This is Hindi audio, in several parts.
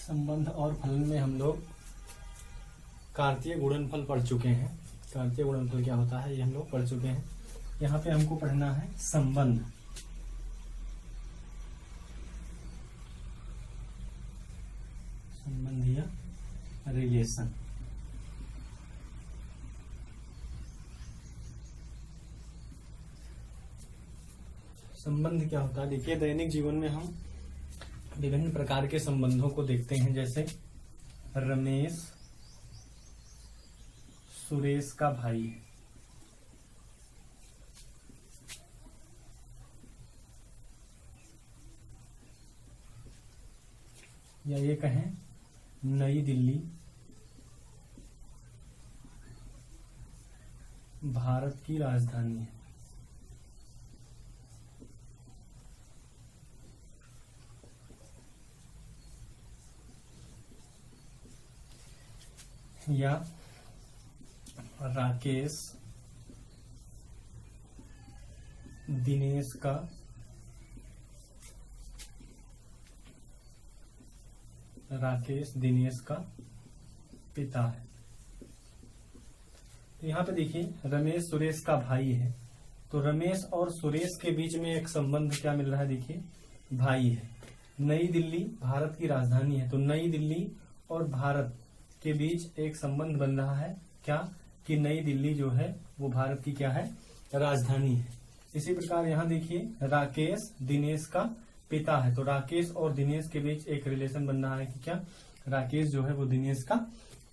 संबंध और फलन में हम लोग कार्तीय गुणनफल पढ़ चुके हैं। कार्तीय गुणनफल क्या होता है ये हम लोग पढ़ चुके हैं। यहाँ पे हमको पढ़ना है संबंध। संबंध या रिलेशन। संबंध क्या होता है? देखिए, दैनिक जीवन में हम विभिन्न प्रकार के संबंधों को देखते हैं, जैसे रमेश सुरेश का भाई है, या ये कहें नई दिल्ली भारत की राजधानी है। या राकेश दिनेश का पिता है। तो यहाँ पे देखिए, रमेश सुरेश का भाई है, तो रमेश और सुरेश के बीच में एक संबंध क्या मिल रहा है? देखिए, भाई है। नई दिल्ली भारत की राजधानी है, तो नई दिल्ली और भारत के बीच एक संबंध बन रहा है, क्या कि नई दिल्ली जो है वो भारत की क्या है? राजधानी है। इसी प्रकार यहाँ देखिए, राकेश दिनेश का पिता है, तो राकेश और दिनेश के बीच एक रिलेशन बन रहा है कि क्या राकेश जो है वो दिनेश का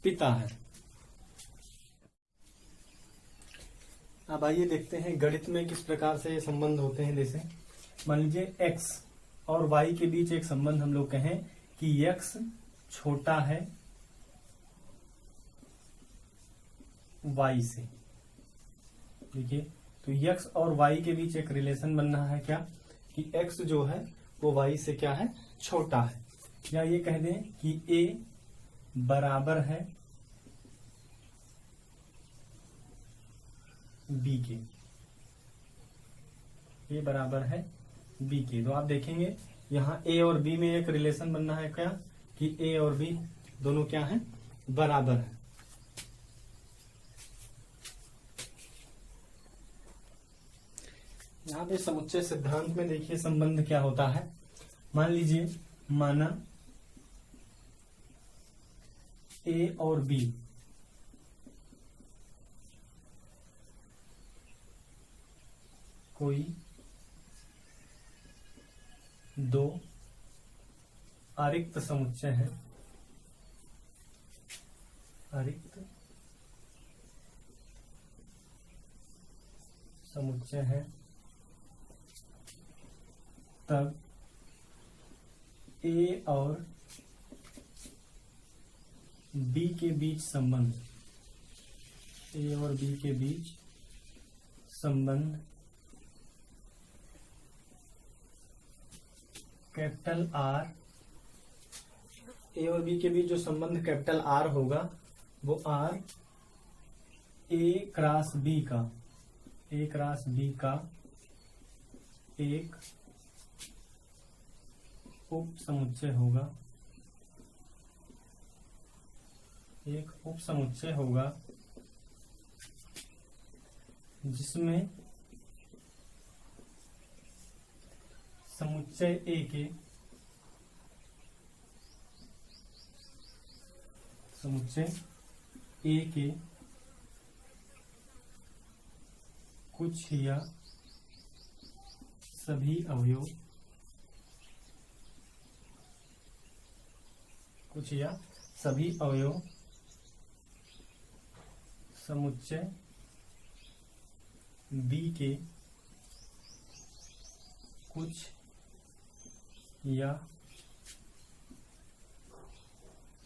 पिता है। अब आइए देखते हैं गणित में किस प्रकार से ये संबंध होते हैं। जैसे मान लीजिए x और y के बीच एक संबंध हम लोग कहें कि x छोटा है y से। देखिए, तो x और y के बीच एक रिलेशन बन रहा है क्या कि x जो है वो y से क्या है? छोटा है। या ये कह दें कि a बराबर है b के। a बराबर है b के। तो आप देखेंगे यहाँ a और b में एक रिलेशन बनना है क्या कि a और b दोनों क्या है? बराबर है। यहाँ पे समुच्चय सिद्धांत में देखिए संबंध क्या होता है। मान लीजिए, माना a और b कोई दो अरिक्त समुच्चय है, अरिक्त समुच्चय है, तब a और b के बीच संबंध, a और b के बीच संबंध कैपिटल R, a और b के बीच जो संबंध कैपिटल R होगा वो R a क्रॉस b का एक उप समुच्चय होगा, जिसमें समुच्चय A के कुछ या सभी अवयव समुच्चय B के कुछ या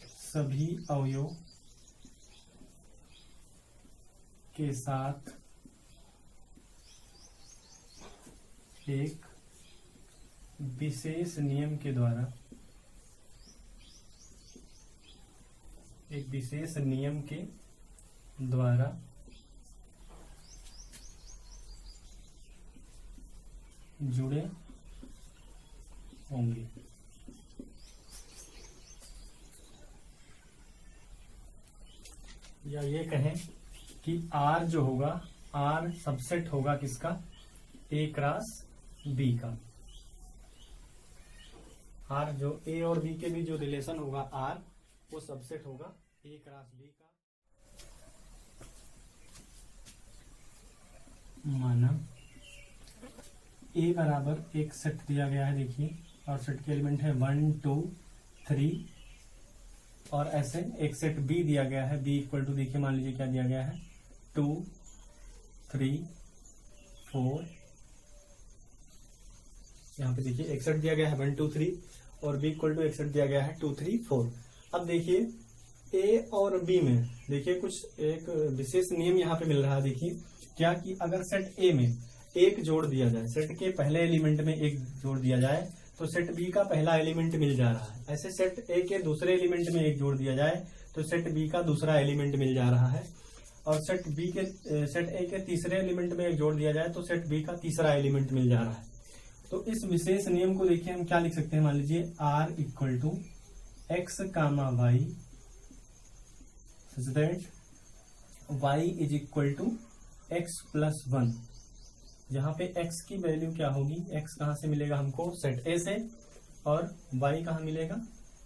सभी अवयव के साथ एक विशेष नियम के द्वारा जुड़े होंगे। या ये कहें कि R जो होगा, R सबसेट होगा किसका, A क्रॉस B का। R जो A और B के भी जो रिलेशन होगा R, वो सबसेट होगा A क्रॉस B का। माना A बराबर एक सेट दिया गया है, देखिए, और सेट के एलिमेंट है 1 2 3, और ऐसे एक सेट B दिया गया है, B इक्वल टू, देखिए मान लीजिए क्या दिया गया है, 2 3 4, यहाँ पे देखिए एक सेट दिया गया है 1 2 3, और B इक्वल टू एक सेट दिया गया है 2 3 4। अब देखिए A और B में देखिए कुछ एक विशेष नियम यहाँ पे मिल रहा है, देखिए क्या, कि अगर सेट A में एक जोड़ दिया जाए, सेट के पहले एलिमेंट में एक जोड़ दिया जाए, तो सेट B का पहला एलिमेंट मिल जा रहा है। ऐसे सेट A के दूसरे एलिमेंट में एक जोड़ दिया जाए, तो सेट B का दूसरा एलिमेंट मिल जा रहा है, और सेट A के तीसरे एलिमेंट में एक जोड़ दिया जाए, तो सेट B का तीसरा एलिमेंट मिल जा रहा है। तो इस विशेष नियम को देखिए हम क्या लिख सकते हैं, मान लीजिए R equal to x comma y such that y is equal to x plus 1, जहां पे x की वैल्यू क्या होगी, x कहां से मिलेगा हमको, सेट A से, और y कहां मिलेगा,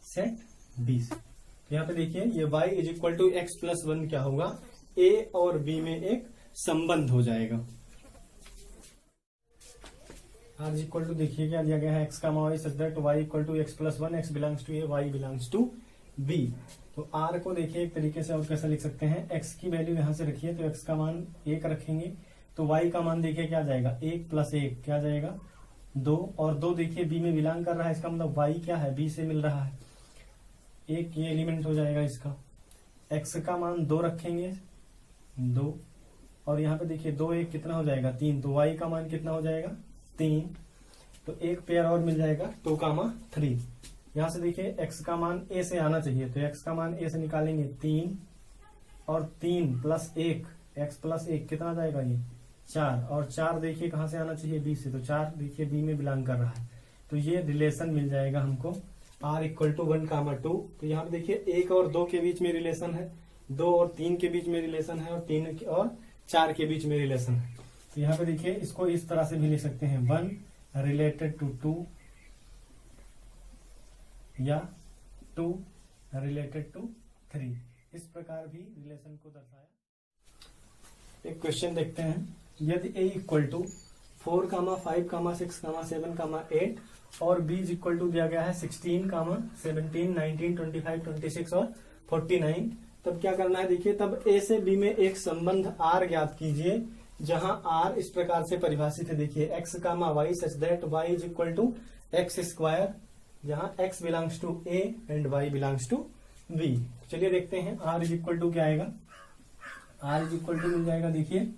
सेट B से। तो यहाँ पे देखिए ये y is equal to x plus 1 क्या होगा, A और B में एक संबंध हो जाएगा। R इक्वल टू देखिए क्या दिया गया है, x comma y such that y equal to x plus 1, x belongs to A, y belongs to B। तो R को देखिए एक तरीके से और कैसे लिख सकते हैं, x की वैल्यू यहां से रखिए, तो x का मान 1 रखेंगे, तो y का मान देखिए क्या जाएगा, 1 प्लस 1 क्या जाएगा, 2, और 2 देखिए B में बिलोंग कर रहा है, इसका मतलब y क्या है, B से मिल रहा है, एक ये एलिमेंट हो जाएगा इसका। x का मान 2 रखेंगे, 2, और यहाँ पे देखिए 2 1 कितना हो जाएगा, 3, तो y का मान कितना हो जाएगा, 3, तो एक पेयर और मिल जाएगा 2 कामा 3। यहाँ से देखिए x का मान a से आना चाहिए, तो x का मान a से निकालेंगे 3, और 3 प्लस 1, x प्लस 1 कितना जाएगा, ये 4, और 4 देखिए कहां से आना चाहिए, b से, तो 4 देखिए b में बिलोंग कर रहा है। तो ये रिलेशन मिल जाएगा हमको r इक्वल टू 1 कामा 2। तो यहाँ पे देखिए 1 और 2 के बीच में रिलेशन है, 2 और 3 के बीच में रिलेशन है, और 3 और 4 के बीच में रिलेशन है। तो यहाँ पे देखिए इसको इस तरह से भी लिख सकते हैं, 1 रिलेटेड टू 2, या 2 रिलेटेड टू 3, इस प्रकार भी रिलेशन को दर्शाया। एक क्वेश्चन देखते हैं, यदि a इक्वल टू 4 कामा 5 कामा 6 कामा 7 कामा 8, और b इक्वल टू दिया गया है 16 कामा 17 19 25 26 और 49, तब क्या करना है, देखिए तब a से b में एक संबंध r ज्ञात कीजिए, जहां r इस प्रकार से परिभाषित है, देखिए x comma y such that y is equal to x square, जहां x belongs to a and y belongs to b। चलिए देखते हैं r इज इक्वल टू क्या आएगा, r इज इक्वल टू मिल जाएगा, देखिए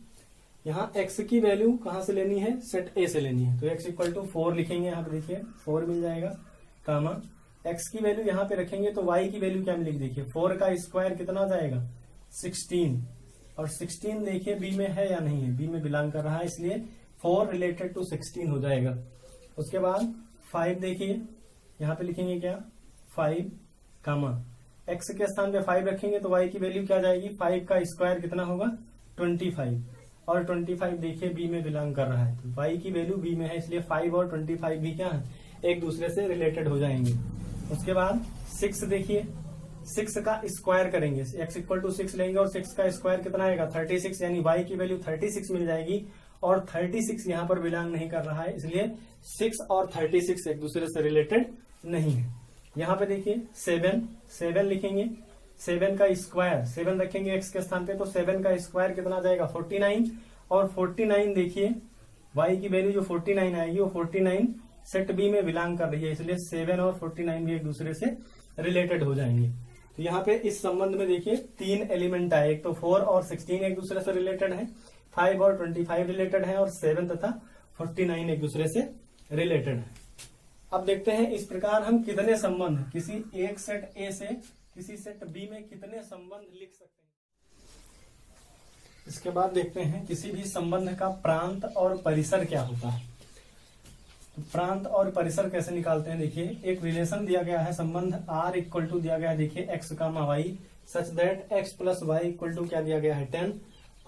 यहाँ x की वैल्यू कहां से लेनी है, सेट A से लेनी है, तो x इक्वल टू 4 लिखेंगे, यहाँ पे देखिए 4 मिल जाएगा, कामा x की वैल्यू यहाँ पे रखेंगे, तो y की वैल्यू क्या मिलेगी, देखिए 4 का स्क्वायर कितना आ जाएगा, 16, और 16 देखिए b में है या नहीं है, b में बिलोंग कर रहा है, इसलिए 4 रिलेटेड टू 16 हो जाएगा। उसके बाद 5 देखिए यहाँ पे लिखेंगे क्या, 5 कामा x के स्थान पे 5 रखेंगे, तो y की वैल्यू क्या जाएगी, 5 का स्क्वायर कितना होगा, 25, और 25 देखिए b में बिलोंग कर रहा है, तो y की वैल्यू b में है, इसलिए 5 और 25 भी क्या है, एक दूसरे से रिलेटेड हो जाएंगे। उसके बाद 6 देखिए, 6 का स्क्वायर करेंगे, x इक्वल टू 6 लेंगे, और 6 का स्क्वायर कितना आएगा, 36, यानी y की वैल्यू 36 मिल जाएगी, और 36 यहाँ पर बिलोंग नहीं कर रहा है, इसलिए 6 और 36 एक दूसरे से रिलेटेड नहीं है। यहाँ पे देखिए 7 लिखेंगे, 7 का स्क्वायर 7 रखेंगे x के स्थान पे, तो 7 का स्क्वायर कितना जाएगा, 49, और 49 देखिए y की वैल्यू जो 49 आएगी, वो 49 सेट B में बिलोंग कर रही है, इसलिए 7 और 49 भी एक दूसरे से रिलेटेड हो जाएंगे। तो यहाँ पे इस संबंध में देखिए 3 एलिमेंट आए, एक तो 4 और 16 एक दूसरे से रिलेटेड है, 5 और 25 रिलेटेड है, और 7 तथा 49 एक दूसरे से रिलेटेड है। अब देखते हैं इस प्रकार हम कितने संबंध किसी एक सेट A से किसी सेट B में कितने संबंध लिख सकते हैं। इसके बाद देखते हैं किसी भी संबंध का प्रांत और परिसर क्या होता है। तो प्रांत और परिसर कैसे निकालते हैं देखिए, एक रिलेशन दिया गया है, संबंध R इक्वल टू दिया गया है देखिए x comma y such that x plus y equal to क्या दिया गया है 10,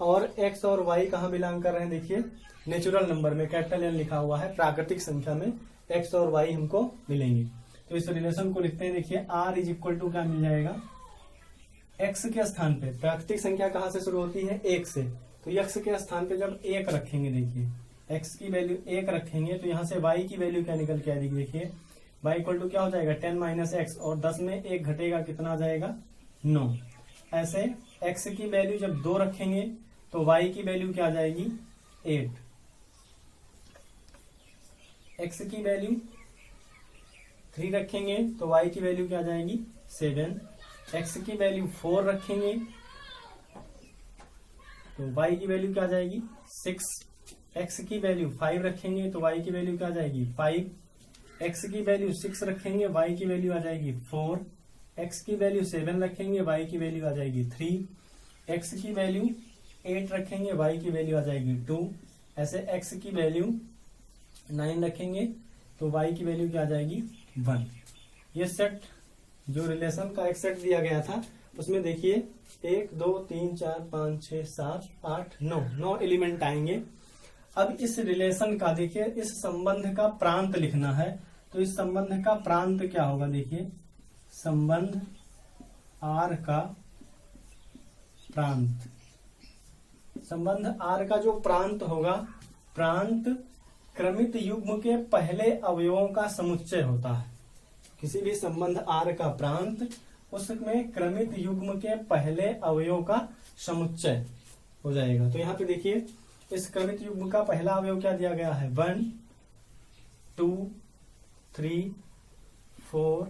और x और y कहाँ बिलोंग कर रहे हैं देखिए नेचुरल नंबर में, कैपिटल N लिखा हुआ है, प्राकृतिक संख्या में x और y हमको मिलेंगे। तो इस रिलेशन को लिखते हैं देखिए R इज इक्वल टू क्या मिल जाएगा, x के स्थान पे प्राकृतिक संख्या कहाँ से शुरू होती है 1 से, तो x के स्थान पे जब 1 रखेंगे देखिए x की वैल्यू 1 रखेंगे तो यहाँ से y की वैल्यू क्या निकल के आएगी देखिए, y इक्वल टू क्या हो जाएगा 10 माइनस एक्स, और 10 में 1 घटेगा कितना आ जाएगा 9। ऐसे x की वैल्यू जब 2 रखेंगे तो y की वैल्यू क्या आ जाएगी 8, x की वैल्यू 3 रखेंगे तो y की वैल्यू क्या आ जाएगी 7, x की वैल्यू 4 रखेंगे तो y की वैल्यू क्या आ जाएगी 6, x की वैल्यू 5 रखेंगे तो y की वैल्यू क्या आ जाएगी 5, x की वैल्यू 6 रखेंगे y की वैल्यू आ जाएगी 4, x की वैल्यू 7 रखेंगे y की वैल्यू आ जाएगी 3, x की वैल्यू 8 रखेंगे y की वैल्यू आ जाएगी 2, ऐसे x की वैल्यू 9 रखेंगे तो y की वैल्यू क्या आ जाएगी 1। ये सेट जो रिलेशन का एक सेट दिया गया था उसमें देखिए 1 2 3 4 5 6 7 8 9 एलिमेंट आएंगे। अब इस रिलेशन का देखिए इस संबंध का प्रांत लिखना है, तो इस संबंध का प्रांत क्या होगा देखिए, संबंध R का प्रांत, संबंध R का जो प्रांत होगा, प्रांत क्रमित युग्म के पहले अवयवों का समुच्चय होता है। किसी भी संबंध R का प्रांत उसमें क्रमित युग्म के पहले अवयवों का समुच्चय हो जाएगा। तो यहाँ पे देखिए इस क्रमित युग्म का पहला अवयव क्या दिया गया है 1 2 3 4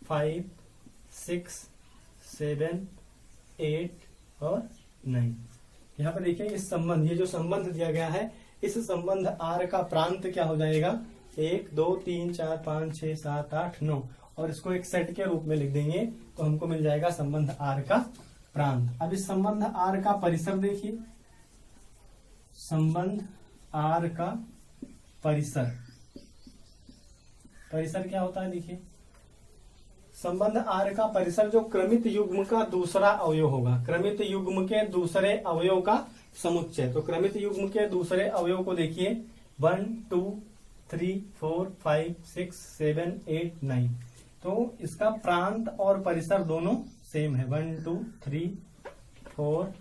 5 6 7 8 और 9। यहाँ पे देखिए इस संबंध, ये जो संबंध दिया गया है इस संबंध R का प्रांत क्या हो जाएगा 1 2 3 4 5 6 7 8 9, और इसको एक सेट के रूप में लिख देंगे तो हमको मिल जाएगा संबंध R का प्रांत। अब इस संबंध R का परिसर देखिए, संबंध R का परिसर, परिसर क्या होता है देखिए, संबंध R का परिसर जो क्रमित युग्म का दूसरा अवयव होगा, क्रमित युग्म के दूसरे अवयव का समुच्चय। तो क्रमित युग्म के दूसरे अवयव को देखिए 1 2 3 4 5 6 7 8 9, तो इसका प्रांत और परिसर दोनों सेम है, 1 2 3 4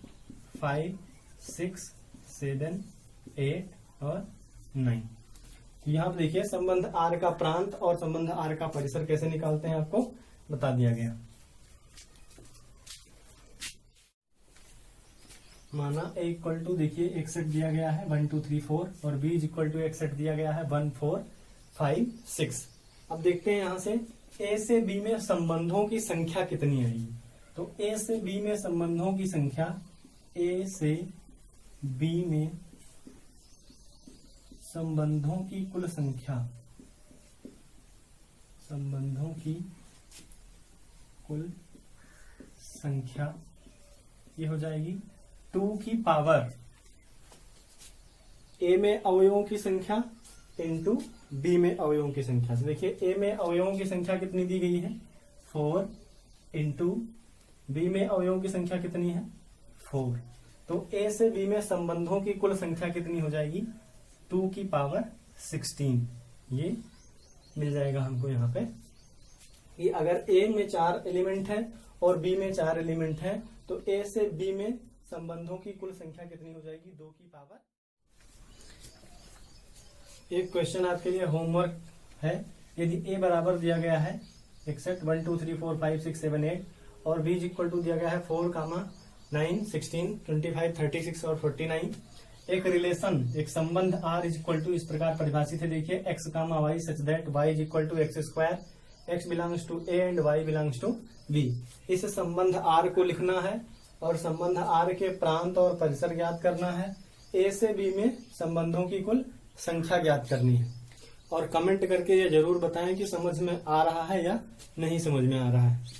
5 6 7 8 और 9। तो यहाँ पर देखिए संबंध R का प्रांत और संबंध R का परिसर कैसे निकालते हैं आपको बता दिया गया। माना A इक्वल टू देखिए एक सेट दिया गया है 1 2 3 4 और B इक्वल टू एक सेट दिया गया है 1 4 5 6। अब देखते हैं यहाँ से A से B में संबंधों की संख्या कितनी आएगी। तो A से B में संबंधों की संख्या, A से B में संबंधों की कुल संख्या, संबंधों की कुल संख्या ये हो जाएगी 2 की पावर A में अवयवों की संख्या इंटू B में अवयवों की संख्या। तो देखिए A में अवयवों की संख्या कितनी दी गई है 4 इंटू B में अवयवों की संख्या कितनी है 4। तो A से B में संबंधों की कुल संख्या कितनी हो जाएगी 2 की पावर 16। ये मिल जाएगा हमको यहाँ पे कि अगर A में 4 एलिमेंट है और B में 4 एलिमेंट है तो A से B में संबंधों की कुल संख्या कितनी हो जाएगी 2 की पावर। एक क्वेश्चन आपके लिए होमवर्क है, यदि A बराबर दिया गया है एक सेट 1 2 3 4 5 6 7 8 और B इक्वल टू दिया गया है 4 9 16 25 36 और 49, एक रिलेशन एक संबंध R इक्वल टू इस प्रकार परिभाषित है देखिए x comma y such that y equal to x square, x belongs to A and y belongs to B। इस संबंध R को लिखना है और संबंध R के प्रांत और परिसर ज्ञात करना है। A से B में संबंधों की कुल संख्या ज्ञात करनी है और कमेंट करके ये जरूर बताएं कि समझ में आ रहा है या नहीं समझ में आ रहा है।